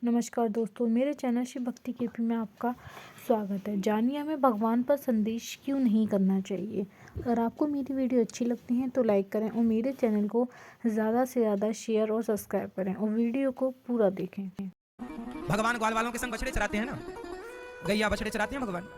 नमस्कार दोस्तों, मेरे चैनल शिव भक्ति केपी में आपका स्वागत है। जानिए हमें भगवान पर संदेश क्यों नहीं करना चाहिए। अगर आपको मेरी वीडियो अच्छी लगती है तो लाइक करें और मेरे चैनल को ज़्यादा से ज़्यादा शेयर और सब्सक्राइब करें और वीडियो को पूरा देखें। भगवान ग्वाल वालों के संग बछड़े चराते हैं ना, गैया बछड़े चराते हैं भगवान।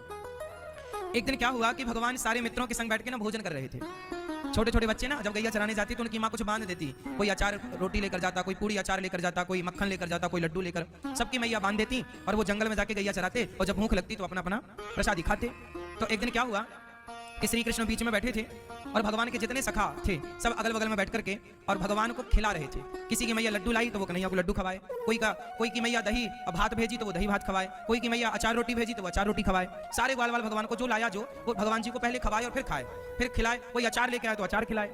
एक दिन क्या हुआ कि भगवान सारे मित्रों के संग बैठ के ना भोजन कर रहे थे। छोटे छोटे बच्चे ना जब गैया चराने जाती तो उनकी माँ कुछ बांध देती, कोई अचार रोटी लेकर जाता, कोई पूरी अचार लेकर जाता, कोई मक्खन लेकर जाता, कोई लड्डू लेकर, सबकी मैया बांध देती और वो जंगल में जाके गैया चराते और जब भूख लगती तो अपना अपना प्रसादी खाते। तो एक दिन क्या हुआ कि श्री कृष्ण बीच में बैठे थे और भगवान के जितने सखा थे सब अगल बगल में बैठ करके और भगवान को खिला रहे थे। किसी की मैया लड्डू लाई तो वो कन्हैया को लड्डू खवाए, कोई की मैया दही भात भेजी तो वो दही भात खवाए, कोई की मैया अचार रोटी भेजी तो वो अचार रोटी खवाए। सारे ग्वाल वाल भगवान को जो लाया जो वो भगवान जी को पहले खवाए और फिर खाए, फिर खिलाए। कोई अचार लेके आया तो अचार खिलाए।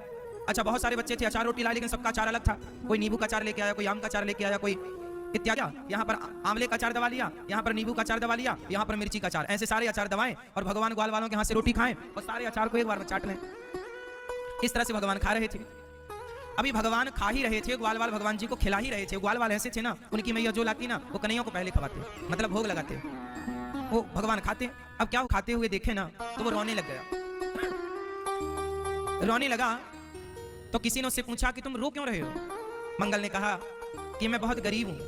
अच्छा, बहुत सारे बच्चे थे, अचार रोटी लाए लेकिन सबका अचार अलग था। कोई नींबू का अचार लेके आया, कोई आम का अचार लेके आया, कोई इत्यादि। यहाँ पर आंवले का अचार दबा लिया, यहाँ पर नींबू का अचार दबा लिया, यहाँ पर मिर्ची का अचार, ऐसे सारे अचार दबाएं और भगवान ग्वाल वालों के हाथ से रोटी खाएं और सारे अचार को एक बार में चाट लें। इस तरह से भगवान खा रहे थे। अभी भगवान खा ही रहे थे, ग्वाल वाल भगवान जी को खिला ही रहे थे। ग्वाल वाल ऐसे थे ना, उनकी मैया जो लाती ना वो कन्हैया को पहले खवाते, मतलब भोग लगाते, वो भगवान खाते। अब क्या खाते हुए देखे ना तो वो रोने लग गया। रोने लगा तो किसी ने उससे पूछा कि तुम रो क्यों रहे हो। मंगल ने कहा कि मैं बहुत गरीब हूँ,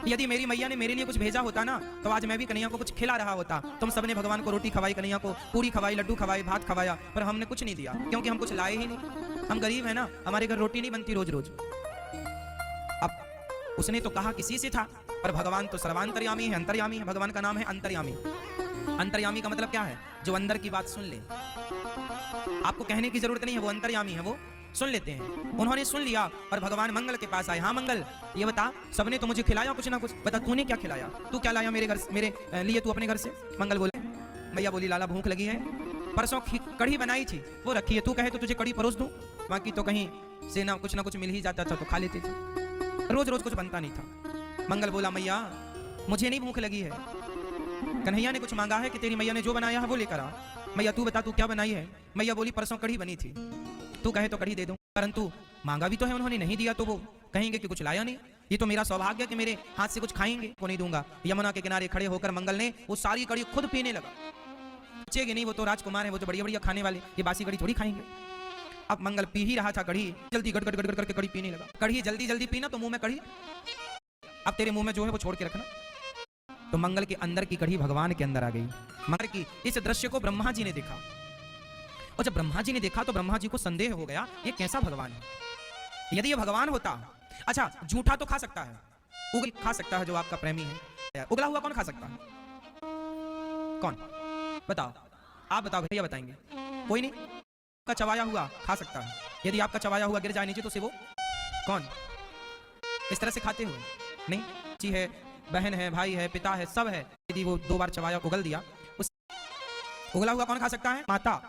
यदि मेरी मैया ने मेरे लिए कुछ भेजा होता ना तो आज मैं भी कन्हैया को कुछ खिला रहा होता। तुम सबने भगवान को रोटी खवाई, कन्हैया को पूरी खवाई, लड्डू खवाई, भात खवाया, पर हमने कुछ नहीं दिया क्योंकि हम कुछ लाए ही नहीं। हम गरीब है ना, हमारे घर रोटी नहीं बनती रोज रोज। अब उसने तो कहा किसी से था, पर भगवान तो सर्वांतर्यामी है, अंतर्यामी है। भगवान का नाम है अंतर्यामी। अंतर्यामी का मतलब क्या है? जो अंदर की बात सुन ले, आपको कहने की जरूरत नहीं है, वो अंतर्यामी है, वो सुन लेते हैं। उन्होंने सुन लिया और भगवान मंगल के पास आए। हाँ मंगल, ये बता, सबने तो मुझे खिलाया कुछ ना कुछ, बता तूने क्या खिलाया, तू क्या लाया मेरे घर से, मेरे लिए तू अपने घर से। मंगल बोले, मैया बोली लाला भूख लगी है, परसों कढ़ी बनाई थी वो रखी है, तू कहे तो तुझे कढ़ी परोस दूं, बाकी तो कहीं से ना कुछ मिल ही जाता था तो खा लेते थे, रोज रोज कुछ बनता नहीं था। मंगल बोला मैया मुझे नहीं भूख लगी है, कन्हैया ने कुछ मांगा है कि तेरी मैया ने जो बनाया है वो लेकर आ। मैया तू बता तू क्या बनाई है। मैया बोली परसों कढ़ी बनी थी, तू कहे तो कढ़ी दे दूं, परंतु मांगा भी तो है उन्होंने, नहीं दिया तो वो कहेंगे कि कुछ लाया नहीं। ये तो मेरा सौभाग्य कि मेरे हाथ से कुछ खाएंगे, को नहीं दूंगा। यमुना के किनारे खड़े होकर मंगल ने वो सारी कढ़ी खुद पीने लगा। बचेगी नहीं, वो तो राजकुमार है, वो तो बढ़िया बढ़िया खाने वाले, ये बासी कढ़ी थोड़ी खाएंगे। अब मंगल पी ही रहा था कढ़ी, जल्दी गट गट गट गट करके कढ़ी पीने लगा। कढ़ी जल्दी जल्दी पीना तो मुंह में कढ़ी, अब तेरे मुंह में जो है वो छोड़ के रखना। तो मंगल के अंदर की कढ़ी भगवान के अंदर आ गई। मंगल की इस दृश्य को ब्रह्मा जी ने देखा और जब ब्रह्मा जी ने देखा तो ब्रह्मा जी को संदेह हो गया, ये कैसा भगवान है। यदि ये भगवान होता, अच्छा झूठा तो खा सकता है, उगल खा सकता है जो आपका प्रेमी है, उगला हुआ कौन खा सकता है? कौन बताओ, आप बताओ, भैया बताएंगे। कोई नहीं। का चबाया हुआ खा सकता है, यदि आपका चबाया हुआ गिर जाए नीचे तो से वो कौन इस तरह से खाते हुए नहीं। जी है, बहन है, भाई है, पिता है, सब है, यदि वो 2 बार चबाया उगल दिया, उस उगला हुआ कौन खा सकता है? माता।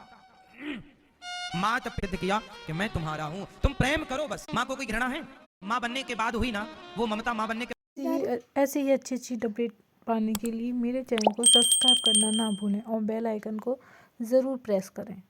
माँ तब सिद्ध किया कि मैं तुम्हारा हूं, तुम प्रेम करो बस। माँ को कोई घृणा है? माँ बनने के बाद हुई ना वो ममता, माँ बनने के। ऐसे ही अच्छी अच्छी अपडेट पाने के लिए मेरे चैनल को सब्सक्राइब करना ना भूलें और बेल आइकन को ज़रूर प्रेस करें।